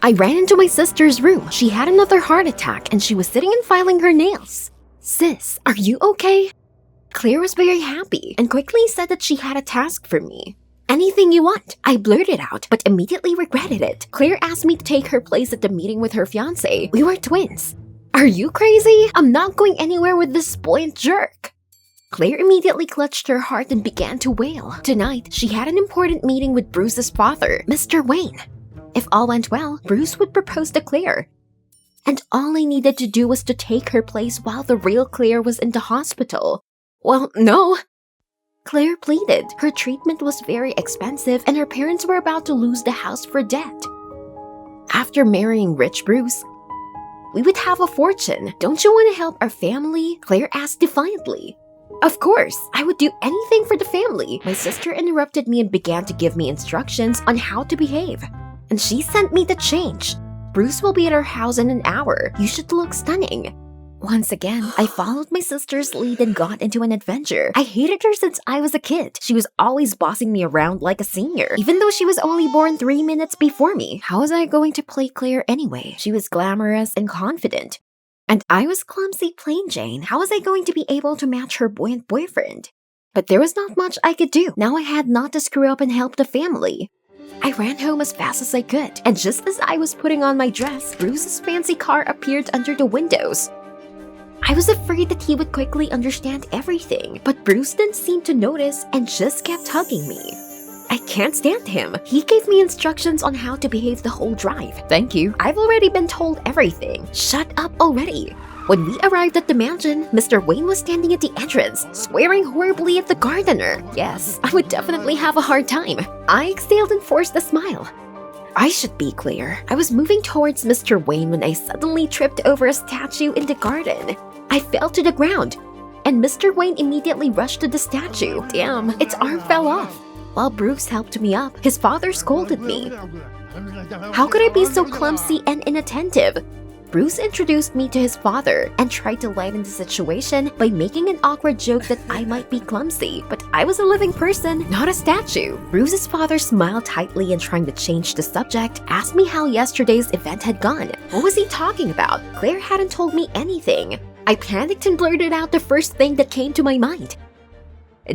I ran into my sister's room. She had another heart attack and she was sitting and filing her nails. Sis, are you okay? Claire was very happy and quickly said that she had a task for me. Anything you want, I blurted out, but immediately regretted it. Claire asked me to take her place at the meeting with her fiancé. We were twins. Are you crazy? I'm not going anywhere with this spoiled jerk. Claire immediately clutched her heart and began to wail. Tonight, she had an important meeting with Bruce's father, Mr. Wayne. If all went well, Bruce would propose to Claire. And all I needed to do was to take her place while the real Claire was in the hospital. Well, no. Claire pleaded. Her treatment was very expensive and her parents were about to lose the house for debt. After marrying rich Bruce, we would have a fortune. Don't you want to help our family? Claire asked defiantly. Of course, I would do anything for the family. My sister interrupted me and began to give me instructions on how to behave. And she sent me to change. Bruce will be at our house in an hour. You should look stunning. Once again, I followed my sister's lead and got into an adventure. I hated her since I was a kid. She was always bossing me around like a senior, even though she was only born 3 minutes before me. How was I going to play Claire anyway? She was glamorous and confident. And I was clumsy plain Jane. How was I going to be able to match her buoyant boyfriend? But there was not much I could do. Now I had not to screw up and help the family. I ran home as fast as I could, and just as I was putting on my dress, Bruce's fancy car appeared under the windows. I was afraid that he would quickly understand everything, but Bruce didn't seem to notice and just kept hugging me. I can't stand him. He gave me instructions on how to behave the whole drive. Thank you. I've already been told everything. Shut up already. When we arrived at the mansion, Mr. Wayne was standing at the entrance, swearing horribly at the gardener. Yes, I would definitely have a hard time. I exhaled and forced a smile. I should be clear. I was moving towards Mr. Wayne when I suddenly tripped over a statue in the garden. I fell to the ground, and Mr. Wayne immediately rushed to the statue. Damn, its arm fell off. While Bruce helped me up, his father scolded me. How could I be so clumsy and inattentive? Bruce introduced me to his father and tried to lighten the situation by making an awkward joke that I might be clumsy, but I was a living person, not a statue. Bruce's father smiled tightly and, trying to change the subject, asked me how yesterday's event had gone. What was he talking about? Claire hadn't told me anything. I panicked and blurted out the first thing that came to my mind.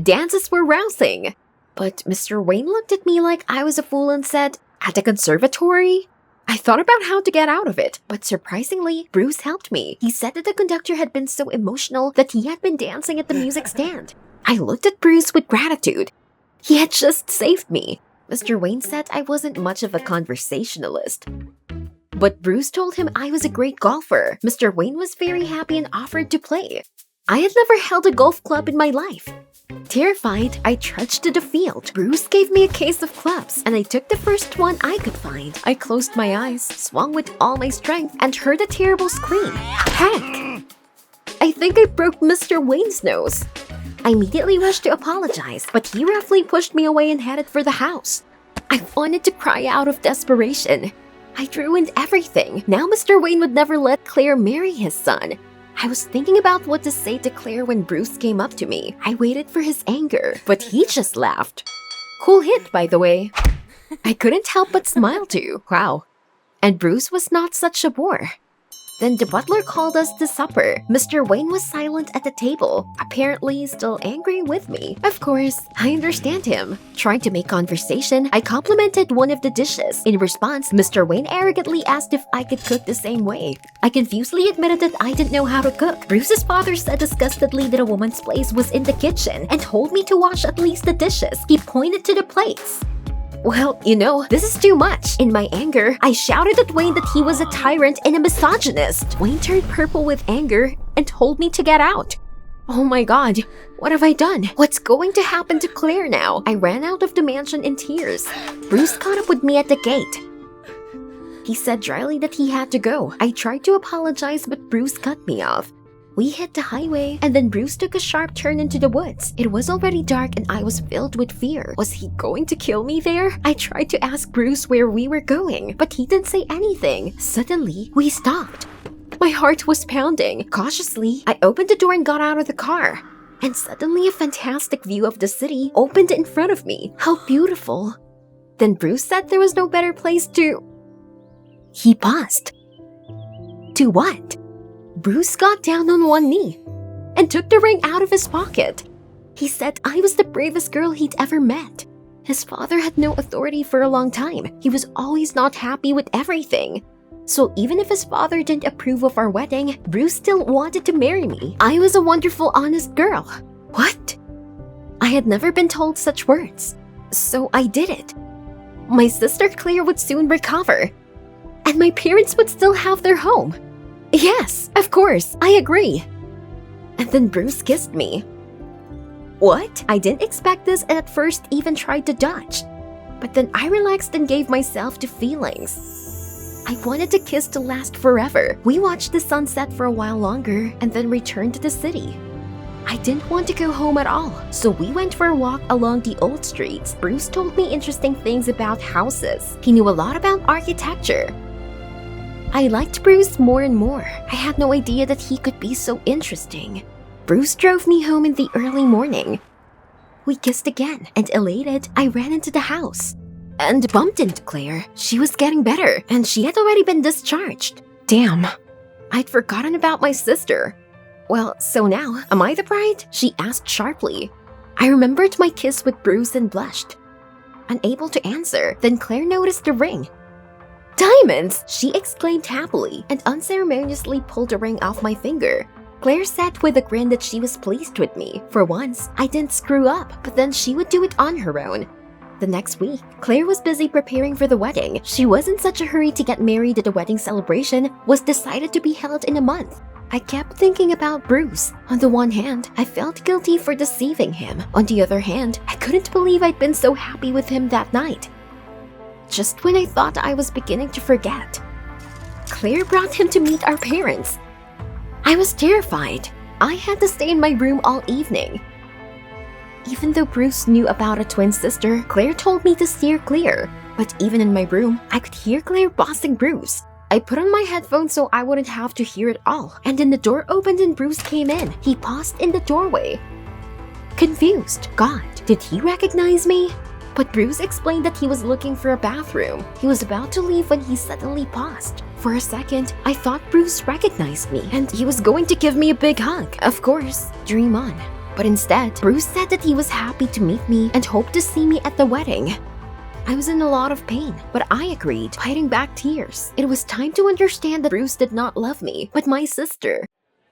Dances were rousing. But Mr. Wayne looked at me like I was a fool and said, "At the conservatory?" I thought about how to get out of it, but surprisingly, Bruce helped me. He said that the conductor had been so emotional that he had been dancing at the music stand. I looked at Bruce with gratitude. He had just saved me. Mr. Wayne said I wasn't much of a conversationalist, but Bruce told him I was a great golfer. Mr. Wayne was very happy and offered to play. I had never held a golf club in my life. Terrified, I trudged to the field. Bruce gave me a case of clubs, and I took the first one I could find. I closed my eyes, swung with all my strength, and heard a terrible scream. Heck! I think I broke Mr. Wayne's nose. I immediately rushed to apologize, but he roughly pushed me away and headed for the house. I wanted to cry out of desperation. I'd ruined everything. Now Mr. Wayne would never let Claire marry his son. I was thinking about what to say to Claire when Bruce came up to me. I waited for his anger, but he just laughed. Cool hit, by the way. I couldn't help but smile too. Wow. And Bruce was not such a bore. Then the butler called us to supper. Mr. Wayne was silent at the table, apparently still angry with me. Of course, I understand him. Trying to make conversation, I complimented one of the dishes. In response, Mr. Wayne arrogantly asked if I could cook the same way. I confusedly admitted that I didn't know how to cook. Bruce's father said disgustedly that a woman's place was in the kitchen and told me to wash at least the dishes. He pointed to the plates. Well, you know, this is too much. In my anger, I shouted at Wayne that he was a tyrant and a misogynist. Wayne turned purple with anger and told me to get out. Oh my god, what have I done? What's going to happen to Claire now? I ran out of the mansion in tears. Bruce caught up with me at the gate. He said dryly that he had to go. I tried to apologize, but Bruce cut me off. We hit the highway, and then Bruce took a sharp turn into the woods. It was already dark and I was filled with fear. Was he going to kill me there? I tried to ask Bruce where we were going, but he didn't say anything. Suddenly, we stopped. My heart was pounding. Cautiously, I opened the door and got out of the car. And suddenly a fantastic view of the city opened in front of me. How beautiful. Then Bruce said there was no better place to... He paused. "To what?" Bruce got down on one knee and took the ring out of his pocket. He said I was the bravest girl he'd ever met. His father had no authority for a long time. He was always not happy with everything. So even if his father didn't approve of our wedding, Bruce still wanted to marry me. I was a wonderful, honest girl. What? I had never been told such words. So I did it. My sister Claire would soon recover. And my parents would still have their home. Yes, of course, I agree. And then Bruce kissed me. What? I didn't expect this and at first even tried to dodge. But then I relaxed and gave myself to feelings. I wanted the kiss to last forever. We watched the sunset for a while longer and then returned to the city. I didn't want to go home at all, so we went for a walk along the old streets. Bruce told me interesting things about houses. He knew a lot about architecture. I liked Bruce more and more. I had no idea that he could be so interesting. Bruce drove me home in the early morning. We kissed again, and elated, I ran into the house and bumped into Claire. She was getting better, and she had already been discharged. Damn, I'd forgotten about my sister. Well, so now, am I the bride? She asked sharply. I remembered my kiss with Bruce and blushed. Unable to answer, then Claire noticed the ring. Diamonds! She exclaimed happily and unceremoniously pulled the ring off my finger. Claire said with a grin that she was pleased with me. For once, I didn't screw up, but then she would do it on her own. The next week, Claire was busy preparing for the wedding. She was in such a hurry to get married that the wedding celebration was decided to be held in a month. I kept thinking about Bruce. On the one hand, I felt guilty for deceiving him. On the other hand, I couldn't believe I'd been so happy with him that night. Just when I thought I was beginning to forget, Claire brought him to meet our parents. I was terrified. I had to stay in my room all evening. Even though Bruce knew about a twin sister, Claire told me to steer clear. But even in my room, I could hear Claire bossing Bruce. I put on my headphones so I wouldn't have to hear it all. And then the door opened and Bruce came in. He paused in the doorway. Confused. God, did he recognize me? But Bruce explained that he was looking for a bathroom. He was about to leave when he suddenly paused. For a second, I thought Bruce recognized me and he was going to give me a big hug. Of course, dream on. But instead, Bruce said that he was happy to meet me and hoped to see me at the wedding. I was in a lot of pain, but I agreed, fighting back tears. It was time to understand that Bruce did not love me, but my sister.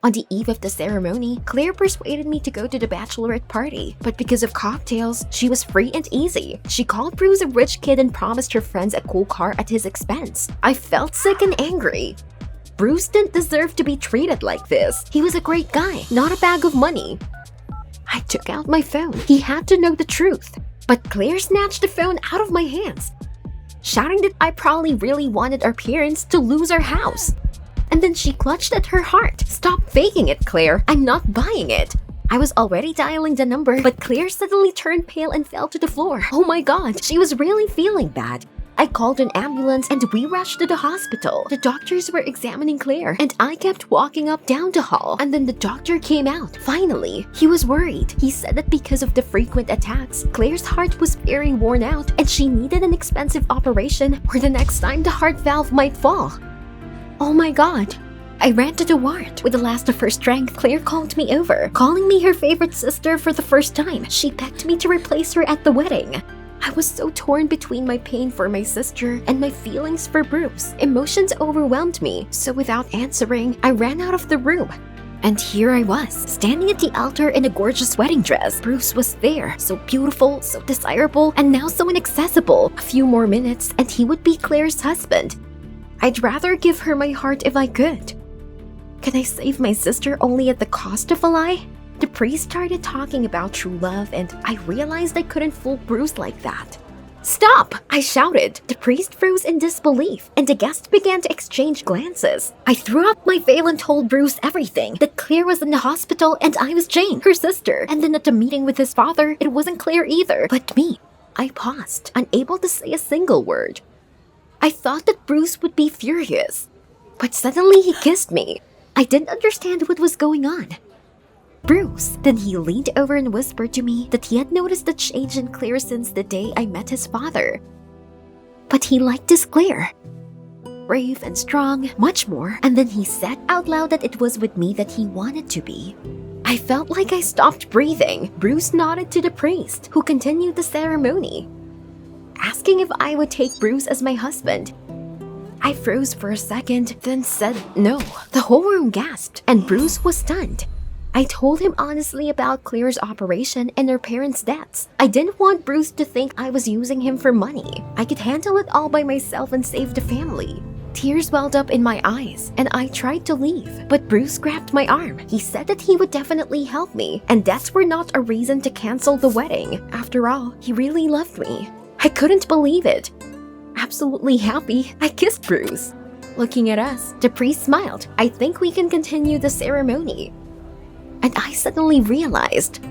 On the eve of the ceremony, Claire persuaded me to go to the bachelorette party, but because of cocktails, she was free and easy. She called Bruce a rich kid and promised her friends a cool car at his expense. I felt sick and angry. Bruce didn't deserve to be treated like this. He was a great guy, not a bag of money. I took out my phone. He had to know the truth. But Claire snatched the phone out of my hands, shouting that I probably really wanted our parents to lose our house. And then she clutched at her heart. Stop faking it, Claire. I'm not buying it. I was already dialing the number, but Claire suddenly turned pale and fell to the floor. Oh my god, she was really feeling bad. I called an ambulance and we rushed to the hospital. The doctors were examining Claire and I kept walking up down the hall. And then the doctor came out. Finally, he was worried. He said that because of the frequent attacks, Claire's heart was very worn out and she needed an expensive operation or the next time the heart valve might fall. Oh my god. I ran to the ward. With the last of her strength, Claire called me over, calling me her favorite sister for the first time. She begged me to replace her at the wedding. I was so torn between my pain for my sister and my feelings for Bruce. Emotions overwhelmed me, so without answering, I ran out of the room. And here I was, standing at the altar in a gorgeous wedding dress. Bruce was there, so beautiful, so desirable, and now so inaccessible. A few more minutes, and he would be Claire's husband. I'd rather give her my heart if I could. Can I save my sister only at the cost of a lie? The priest started talking about true love and I realized I couldn't fool Bruce like that. Stop! I shouted. The priest froze in disbelief and the guests began to exchange glances. I threw up my veil and told Bruce everything. That Claire was in the hospital and I was Jane, her sister. And then at the meeting with his father, it wasn't Claire either, but me. I paused, unable to say a single word. I thought that Bruce would be furious. But suddenly he kissed me. I didn't understand what was going on. Bruce. Then he leaned over and whispered to me that he had noticed the change in Claire since the day I met his father. But he liked his Claire. brave and strong, much more, and then he said out loud that it was with me that he wanted to be. I felt like I stopped breathing. Bruce nodded to the priest, who continued the ceremony, asking if I would take Bruce as my husband. I froze for a second, then said no. The whole room gasped, and Bruce was stunned. I told him honestly about Claire's operation and her parents' deaths. I didn't want Bruce to think I was using him for money. I could handle it all by myself and save the family. Tears welled up in my eyes, and I tried to leave, but Bruce grabbed my arm. He said that he would definitely help me, and debts were not a reason to cancel the wedding. After all, he really loved me. I couldn't believe it. Absolutely happy, I kissed Bruce. Looking at us, the priest smiled. I think we can continue the ceremony. And I suddenly realized,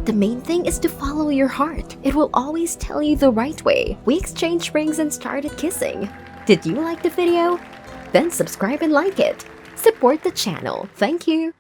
the main thing is to follow your heart. It will always tell you the right way. We exchanged rings and started kissing. Did you like the video? Then subscribe and like it. Support the channel. Thank you.